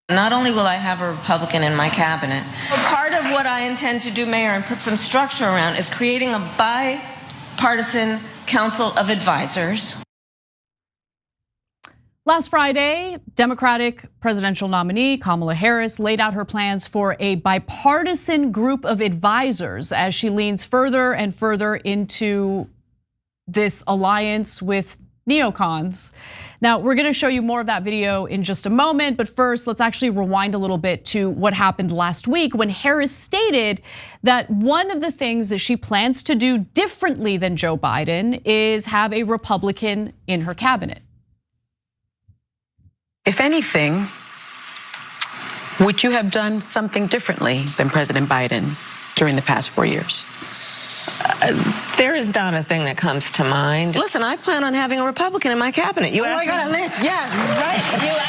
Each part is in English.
Not only will I have a Republican in my cabinet, but part of what I intend to do, Mayor, and put some structure around is creating a bipartisan council of advisors. Last Friday, Democratic presidential nominee Kamala Harris laid out her plans for a bipartisan group of advisors as she leans further and further into this alliance with neocons. Now, we're gonna show you more of that video in just a moment, but first, let's actually rewind a little bit to what happened last week when Harris stated that one of the things that she plans to do differently than Joe Biden is have a Republican in her cabinet. If anything, would you have done something differently than President Biden during the past 4 years? There is not a thing that comes to mind. Listen, I plan on having a Republican in my cabinet. You asked I got a list. Yeah, right.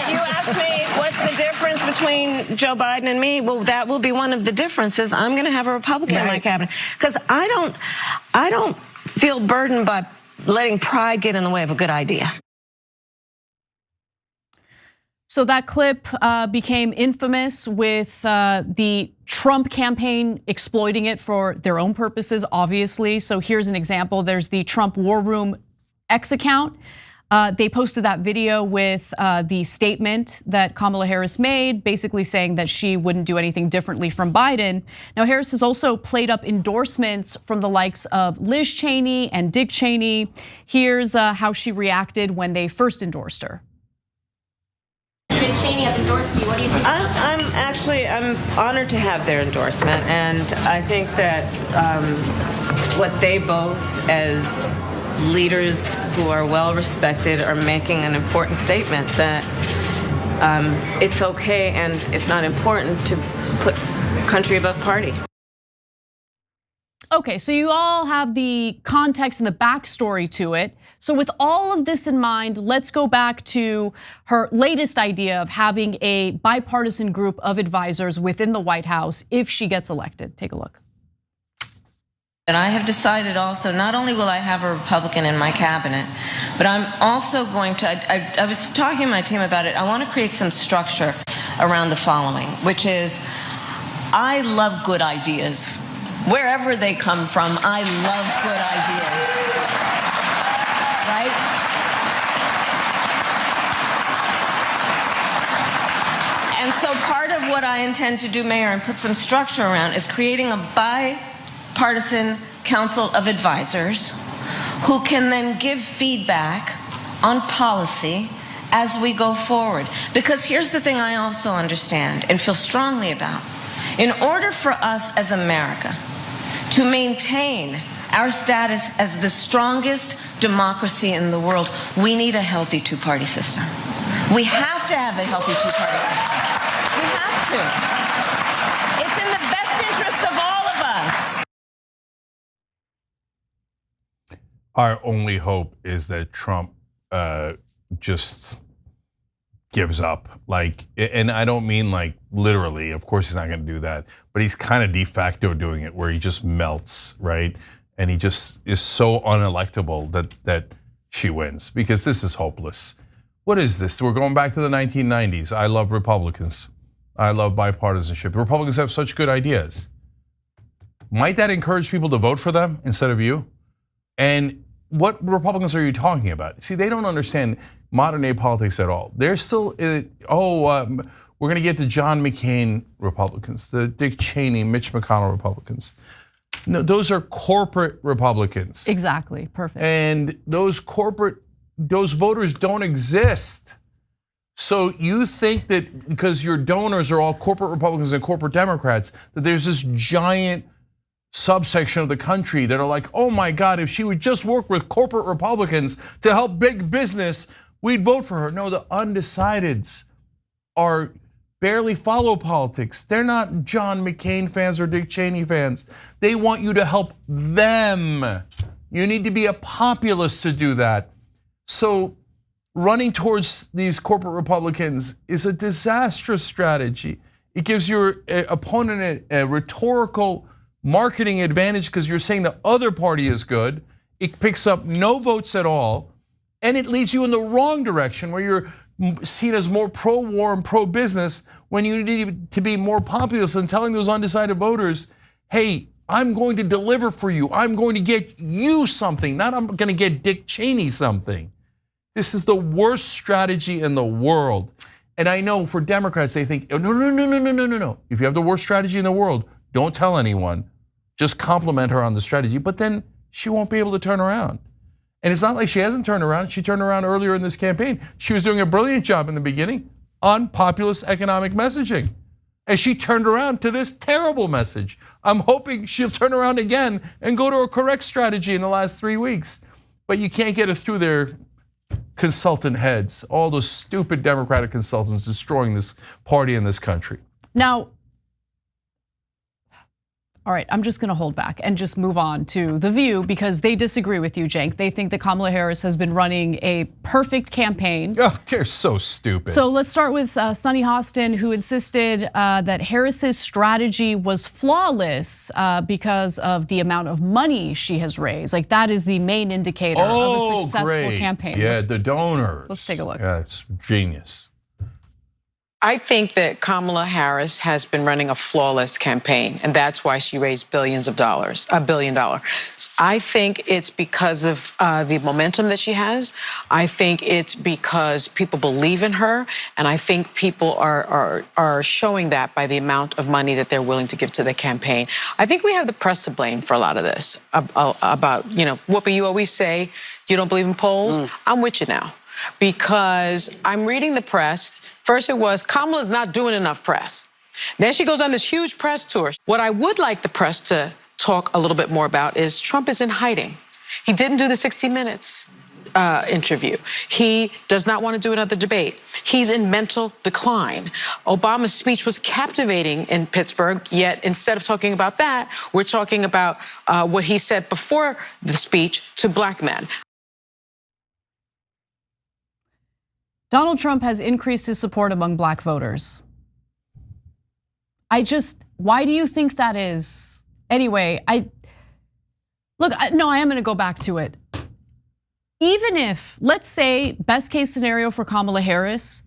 You asked me what's the difference between Joe Biden and me. Well, that will be one of the differences. I'm going to have a Republican in my cabinet because I don't feel burdened by letting pride get in the way of a good idea. So that clip became infamous with the Trump campaign exploiting it for their own purposes, obviously. So here's an example. There's the Trump War Room X account. They posted that video with the statement that Kamala Harris made, basically saying that she wouldn't do anything differently from Biden. Now, Harris has also played up endorsements from the likes of Liz Cheney and Dick Cheney. Here's how she reacted when they first endorsed her. Dick Cheney have endorsed you. What do you think? I'm honored to have their endorsement, and I think that what they both, as leaders who are well respected, are making an important statement that it's okay and, if not important, to put country above party. Okay, so you all have the context and the backstory to it. So with all of this in mind, let's go back to her latest idea of having a bipartisan group of advisors within the White House if she gets elected. Take a look. And I have decided also, not only will I have a Republican in my cabinet, but I'm also going to, I was talking to my team about it, I want to create some structure around the following, which is, I love good ideas. Wherever they come from, I love good ideas. Right? And so part of what I intend to do, Mayor, and put some structure around is creating a bipartisan council of advisors who can then give feedback on policy as we go forward. Because here's the thing I also understand and feel strongly about. In order for us as America to maintain our status as the strongest democracy in the world, we need a healthy two-party system. We have to have a healthy two-party system. We have to. It's in the best interest of all of us. Our only hope is that Trump just gives up. Like, and I don't mean like literally, of course he's not gonna do that, but he's kind of de facto doing it where he just melts, right? And he just is so unelectable that she wins, because this is hopeless. What is this? We're going back to the 1990s. I love Republicans. I love bipartisanship. Republicans have such good ideas. Might that encourage people to vote for them instead of you? And what Republicans are you talking about? See, they don't understand modern day politics at all. They're still, we're gonna get the John McCain Republicans, the Dick Cheney, Mitch McConnell Republicans. No, those are corporate Republicans. Exactly, perfect. And those voters don't exist. So you think that because your donors are all corporate Republicans and corporate Democrats, that there's this giant subsection of the country that are like, oh my God, if she would just work with corporate Republicans to help big business, we'd vote for her. No, the undecideds are barely follow politics. They're not John McCain fans or Dick Cheney fans. They want you to help them. You need to be a populist to do that. So running towards these corporate Republicans is a disastrous strategy. It gives your opponent a rhetorical marketing advantage because you're saying the other party is good. It picks up no votes at all, and it leads you in the wrong direction where you're seen as more pro-war and pro-business when you need to be more populist and telling those undecided voters, hey, I'm going to deliver for you. I'm going to get you something, not I'm going to get Dick Cheney something. This is the worst strategy in the world. And I know for Democrats, they think, no. If you have the worst strategy in the world, don't tell anyone. Just compliment her on the strategy, but then she won't be able to turn around. And it's not like she hasn't turned around. She turned around earlier in this campaign. She was doing a brilliant job in the beginning on populist economic messaging. And she turned around to this terrible message. I'm hoping she'll turn around again and go to a correct strategy in the last 3 weeks. But you can't get us through their consultant heads, all those stupid Democratic consultants destroying this party in this country. Now, all right, I'm just gonna hold back and just move on to The View because they disagree with you, Cenk. They think that Kamala Harris has been running a perfect campaign. Oh, they're so stupid. So let's start with Sunny Hostin, who insisted that Harris's strategy was flawless because of the amount of money she has raised. Like that is the main indicator of a successful campaign. Yeah, the donors. Let's take a look. Yeah, it's genius. I think that Kamala Harris has been running a flawless campaign, and that's why she raised billions of dollars, $1 billion. I think it's because of the momentum that she has. I think it's because people believe in her, and I think people are showing that by the amount of money that they're willing to give to the campaign. I think we have the press to blame for a lot of this. About, Whoopi, you always say you don't believe in polls. I'm with you now. Because I'm reading the press. First it was, Kamala's not doing enough press. Then she goes on this huge press tour. What I would like the press to talk a little bit more about is Trump is in hiding. He didn't do the 60 Minutes interview. He does not want to do another debate. He's in mental decline. Obama's speech was captivating in Pittsburgh, yet instead of talking about that, we're talking about what he said before the speech to black men. Donald Trump has increased his support among black voters. Why do you think that is? Anyway, I am gonna go back to it. Even if, let's say, best case scenario for Kamala Harris,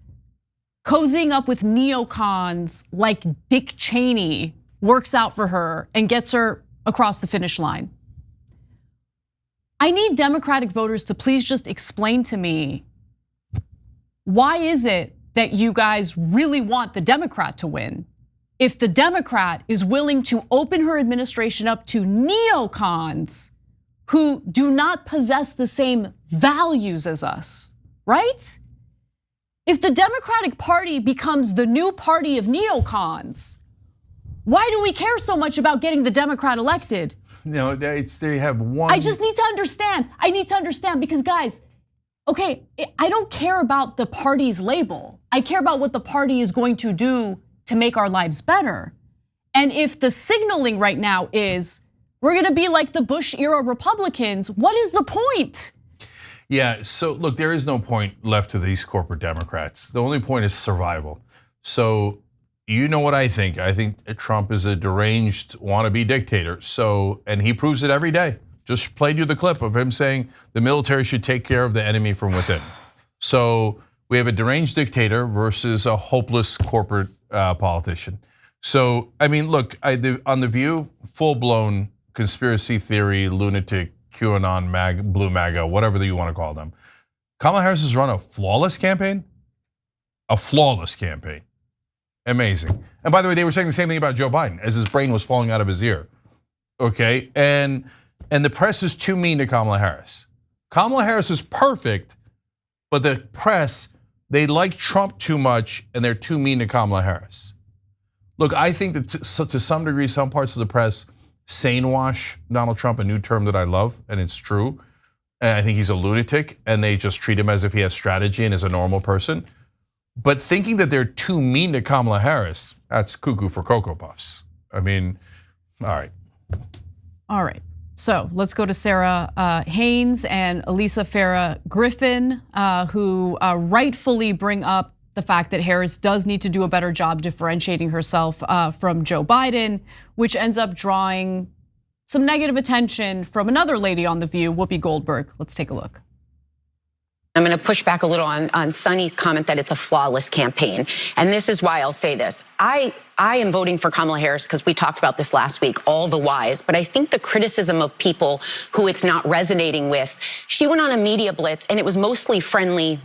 cozying up with neocons like Dick Cheney works out for her and gets her across the finish line. I need Democratic voters to please just explain to me, why is it that you guys really want the Democrat to win if the Democrat is willing to open her administration up to neocons who do not possess the same values as us, right? If the Democratic Party becomes the new party of neocons, why do we care so much about getting the Democrat elected? No, they have one. I just need to understand. I need to understand because guys, okay, I don't care about the party's label. I care about what the party is going to do to make our lives better. And if the signaling right now is we're gonna be like the Bush era Republicans, what is the point? Yeah, so look, there is no point left to these corporate Democrats. The only point is survival. So you know what I think. I think Trump is a deranged wannabe dictator. So, and he proves it every day. Just played you the clip of him saying the military should take care of the enemy from within. So we have a deranged dictator versus a hopeless corporate politician. So, I mean, look, on The View, full-blown conspiracy theory, lunatic, QAnon, blue MAGA, whatever you want to call them. Kamala Harris has run a flawless campaign? A flawless campaign. Amazing. And by the way, they were saying the same thing about Joe Biden as his brain was falling out of his ear. Okay, and the press is too mean to Kamala Harris. Kamala Harris is perfect, but the press, they like Trump too much and they're too mean to Kamala Harris. Look, I think that to some degree, some parts of the press sane wash Donald Trump, a new term that I love, and it's true. And I think he's a lunatic and they just treat him as if he has strategy and is a normal person. But thinking that they're too mean to Kamala Harris, that's cuckoo for Cocoa Puffs. I mean, all right. All right. So let's go to Sarah Haynes and Elisa Farah Griffin, who rightfully bring up the fact that Harris does need to do a better job differentiating herself from Joe Biden, which ends up drawing some negative attention from another lady on The View, Whoopi Goldberg. Let's take a look. I'm going to push back a little on Sunny's comment that it's a flawless campaign. And this is why I'll say this. I am voting for Kamala Harris because we talked about this last week, all the whys. But I think the criticism of people who it's not resonating with, she went on a media blitz and it was mostly friendly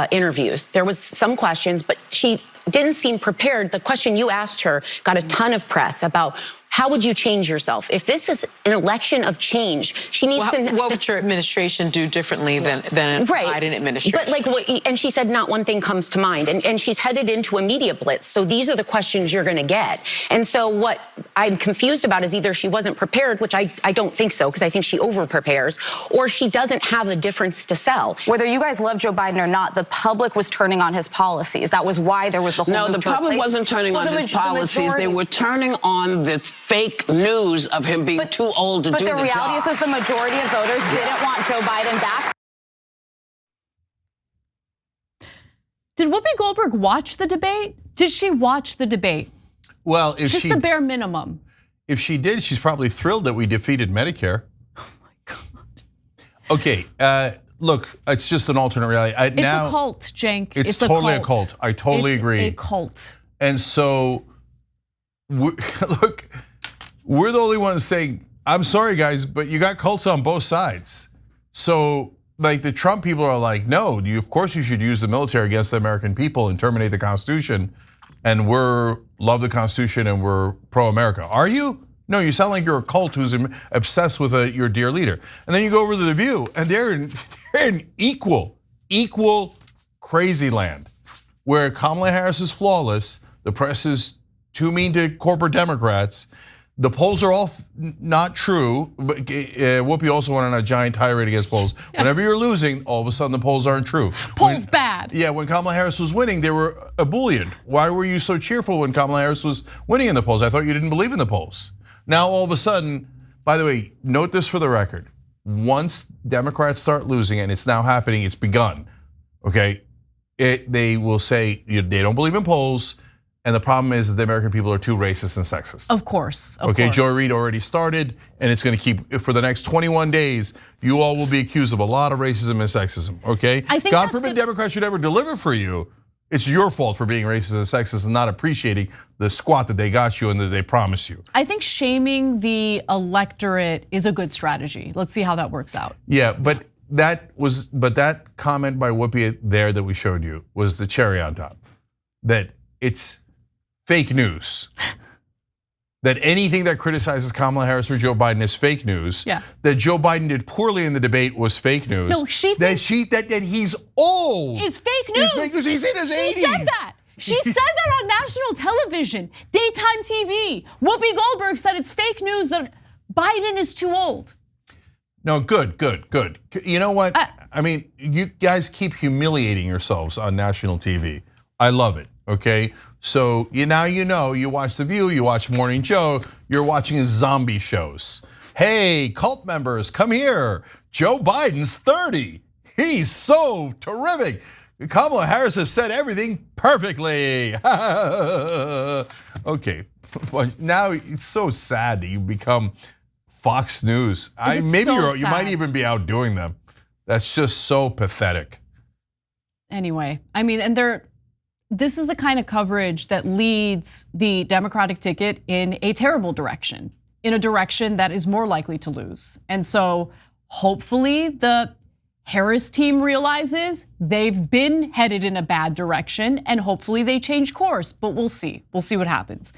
interviews. There was some questions, but she didn't seem prepared. The question you asked her got a ton of press about how would you change yourself? If this is an election of change, she needs to. What would your administration do differently than a Biden administration? But and she said not one thing comes to mind. And she's headed into a media blitz. So these are the questions you're going to get. And so what I'm confused about is either she wasn't prepared, which I don't think so, because I think she over prepares, or she doesn't have a difference to sell. Whether you guys love Joe Biden or not, the public was turning on his policies. That was why there was the whole. No, the public wasn't turning on his policies. They were turning on the fake news of him being too old to do the job. But the reality is the majority of voters didn't want Joe Biden back. Did Whoopi Goldberg watch the debate? Did she watch the debate? Well, if just the bare minimum. If she did, she's probably thrilled that we defeated Medicare. Oh my God. Okay, look, it's just an alternate reality. It's a cult, Cenk. It's totally a cult. I totally agree. It's a cult. And so, look, we're the only ones saying, I'm sorry guys, but you got cults on both sides. So like the Trump people are like, no, of course you should use the military against the American people and terminate the Constitution. And we're love the Constitution and we're pro-America. Are you? No, you sound like you're a cult who's obsessed with your dear leader. And then you go over to The View and they're in equal crazy land where Kamala Harris is flawless. The press is too mean to corporate Democrats. The polls are all not true, but Whoopi also went on a giant tirade against polls. Whenever you're losing, all of a sudden the polls aren't true. Polls bad. Yeah, when Kamala Harris was winning, they were ebullient. Why were you so cheerful when Kamala Harris was winning in the polls? I thought you didn't believe in the polls. Now all of a sudden, by the way, note this for the record. Once Democrats start losing, and it's now happening, it's begun, okay? They will say they don't believe in polls, and the problem is that the American people are too racist and sexist. Of course, okay, Joy Reid already started, and it's going to keep, for the next 21 days, you all will be accused of a lot of racism and sexism, okay? God forbid Democrats should ever deliver for you. It's your fault for being racist and sexist and not appreciating the squat that they got you and that they promised you. I think shaming the electorate is a good strategy. Let's see how that works out. Yeah, but that comment by Whoopi there that we showed you was the cherry on top. That it's fake news. That anything that criticizes Kamala Harris or Joe Biden is fake news. Yeah. That Joe Biden did poorly in the debate was fake news. No, that he's old is fake news. Is fake news. He's in his 80s. She said that. She said that on national television, daytime TV. Whoopi Goldberg said it's fake news that Biden is too old. No, good. You know what? I mean, you guys keep humiliating yourselves on national TV. I love it, okay? So now you know, you watch The View, you watch Morning Joe, you're watching zombie shows. Hey, cult members, come here. Joe Biden's 30. He's so terrific. Kamala Harris has said everything perfectly. Okay, but now it's so sad that you become Fox News. Maybe you might even be outdoing them. That's just so pathetic. Anyway, I mean, and this is the kind of coverage that leads the Democratic ticket in a terrible direction, in a direction that is more likely to lose. And so hopefully the Harris team realizes they've been headed in a bad direction and hopefully they change course, but we'll see. We'll see what happens.